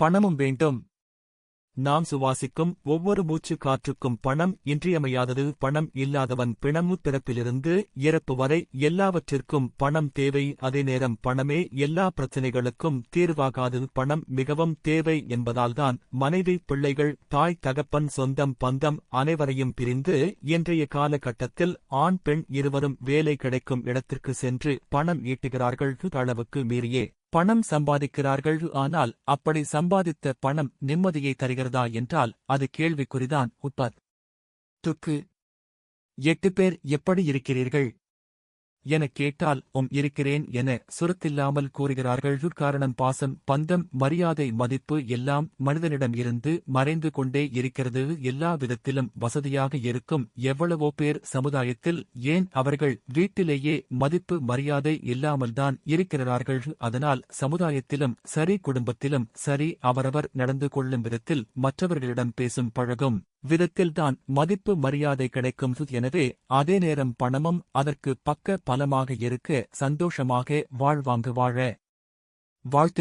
பணமும் வேண்டும். நாம் சுவாசிக்கும் ஒவ்வொரு மூச்சு காற்றுக்கும் பணம் இன்றியமையாதது. பணம் இல்லாதவன் பிணமு பிறப்பிலிருந்து இறப்பு வரை எல்லாவற்றிற்கும் பணம் தேவை. அதே நேரம் பணமே எல்லா பிரச்சினைகளுக்கும் தீர்வாகாது. பணம் மிகவும் தேவை என்பதால்தான் மனைவி, பிள்ளைகள், தாய், தகப்பன், சொந்தம் பந்தம் அனைவரையும் பிரிந்து இன்றைய காலகட்டத்தில் ஆண் பெண் இருவரும் வேலை கிடைக்கும் இடத்திற்கு சென்று பணம் ஈட்டுகிறார்கள். அளவுக்கு மீறியே பணம் சம்பாதிக்கிறார்கள். ஆனால் அப்படி சம்பாதித்த பணம் நிம்மதியை தருகிறதா என்றால் அது கேள்விக்குறிதான். துக்கு 8 பேர் எப்படி இருக்கிறீர்கள் எனக் கேட்டால் இருக்கிறேன் என சுருத்தில்லாமல் கூறுகிறார்கள். காரணம் பாசம், பந்தம், மரியாதை, மதிப்பு எல்லாம் மனிதனிடம் இருந்து மறைந்து கொண்டே இருக்கிறது. எல்லா விதத்திலும் வசதியாக இருக்கும் எவ்வளவோ பேர் சமுதாயத்தில், ஏன் அவர்கள் வீட்டிலேயே மதிப்பு மரியாதை இல்லாமல்தான் இருக்கிறார்கள். அதனால் சமுதாயத்திலும் சரி, குடும்பத்திலும் சரி, அவரவர் நடந்து கொள்ளும் விதத்தில், மற்றவர்களிடம் பேசும் பழகும் விதத்தில்தான் மதிப்பு மரியாதை கிடைக்கும். எனவே அதே நேரம் பணமும் அதற்கு பக்க பலமாக இருக்க சந்தோஷமாக வாழ்வாங்க வாழ வாழ்த்து.